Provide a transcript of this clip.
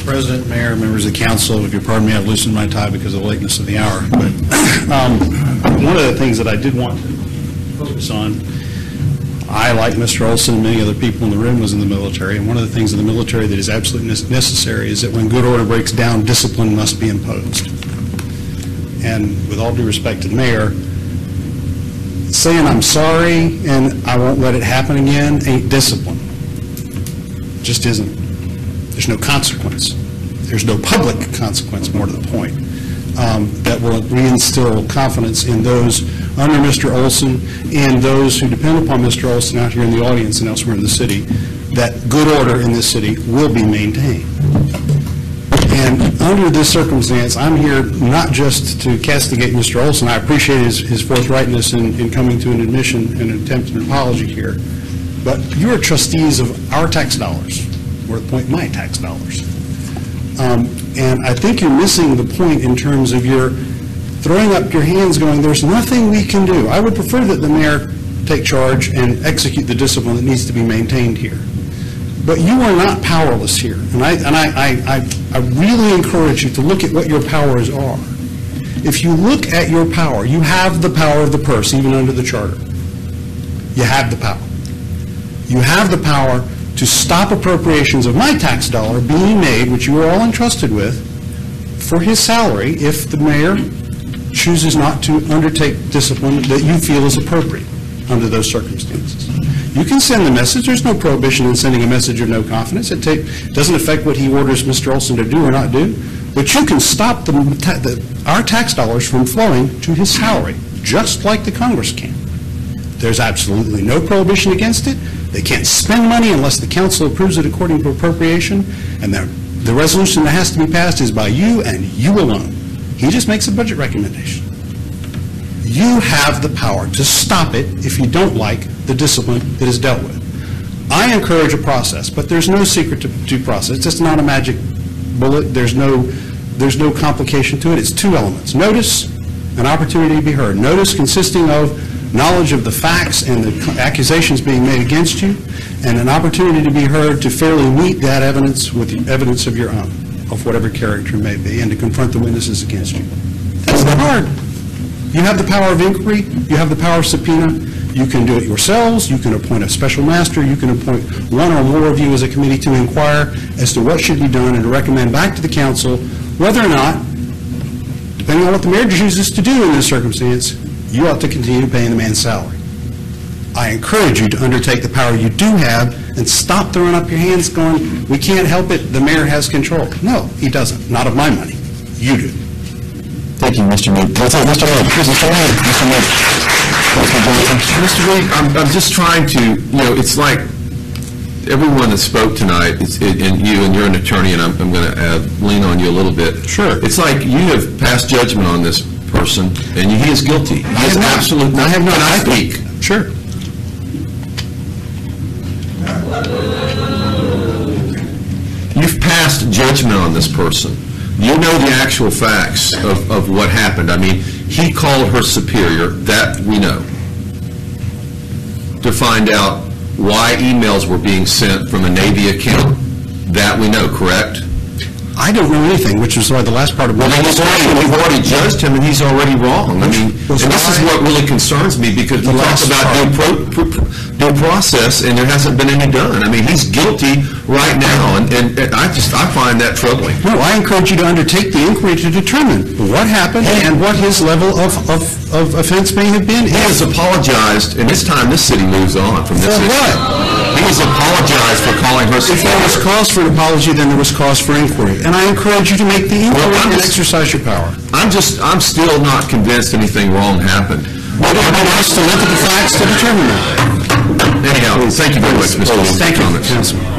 President, Mayor, members of the council, if you'll pardon me, I've loosened my tie because of the lateness of the hour. But one of the things that I did want to focus on, I, like Mr. Olson and many other people in the room, was in the military. And one of the things in the military that is absolutely necessary is that when good order breaks down, discipline must be imposed. And with all due respect to the mayor, saying I'm sorry and I won't let it happen again ain't discipline. Just isn't. There's no consequence. There's no public consequence, more to the point, that will reinstill confidence in those under Mr. Olson and those who depend upon Mr. Olson out here in the audience and elsewhere in the city, that good order in this city will be maintained. And under this circumstance, I'm here not just to castigate Mr. Olson. I appreciate his forthrightness in coming to an admission and an attempt at an apology here. But you are trustees of our tax dollars, or the point, my tax dollars. And I think you're missing the point in terms of your throwing up your hands going, there's nothing we can do. I would prefer that the mayor take charge and execute the discipline that needs to be maintained here. But you are not powerless here. And I really encourage you to look at what your powers are. If you look at your power, you have the power of the purse, even under the charter. You have the power. You have the power to stop appropriations of my tax dollar being made, which you are all entrusted with, for his salary if the mayor chooses not to undertake discipline that you feel is appropriate under those circumstances. You can send the message. There's no prohibition in sending a message of no confidence. It doesn't affect what he orders Mr. Olson to do or not do. But you can stop our tax dollars from flowing to his salary, just like the Congress can. There's absolutely no prohibition against it. They can't spend money unless the council approves it according to appropriation. And the resolution that has to be passed is by you and you alone. He just makes a budget recommendation. You have the power to stop it if you don't like the discipline that is dealt with. I encourage a process, but there's no secret to process. It's just not a magic bullet. There's no complication to it. It's two elements. Notice, an opportunity to be heard. Notice consisting of knowledge of the facts and the accusations being made against you, and an opportunity to be heard to fairly meet that evidence with the evidence of your own, of whatever character it may be, and to confront the witnesses against you. That's not hard. You have the power of inquiry. You have the power of subpoena. You can do it yourselves. You can appoint a special master. You can appoint one or more of you as a committee to inquire as to what should be done and to recommend back to the council whether or not, depending on what the mayor chooses to do in this circumstance, you ought to continue paying the man's salary. I encourage you to undertake the power you do have and stop throwing up your hands going, we can't help it, the mayor has control. No, he doesn't. Not of my money. You do. Thank you, Mr. Meade. That's it, Mr. Meade. Mr. Meade. Mr. Meade, I'm just trying to, it's like everyone that spoke tonight, and you're an attorney, and I'm going to lean on you a little bit. Sure. It's like you have passed judgment on this person, and he is guilty. He is absolutely. I have not. I speak. Sure. You've passed judgment on this person. You know the actual facts of what happened. I mean, he called her superior, that we know, to find out why emails were being sent from a Navy account. That we know, correct? I don't know anything, which is why the last part of what we've already judged him, and he's already wrong. I mean, and this is what really concerns me, because we talk about due process, and there hasn't been any done. I mean, he's guilty right now, and I find that troubling. No, I encourage you to undertake the inquiry to determine what happened and what his level of offense may have been. He has apologized, and this time this city moves on from this issue. What? He has apologized for calling her superior. If there was cause for an apology, then there was cause for inquiry. And I encourage you to make the inquiry and exercise your power. I'm still not convinced anything wrong happened. Well, I want us to look at the facts to determine that. Anyhow, thank you very much, Mr. Wilson. Thank you, Councilman.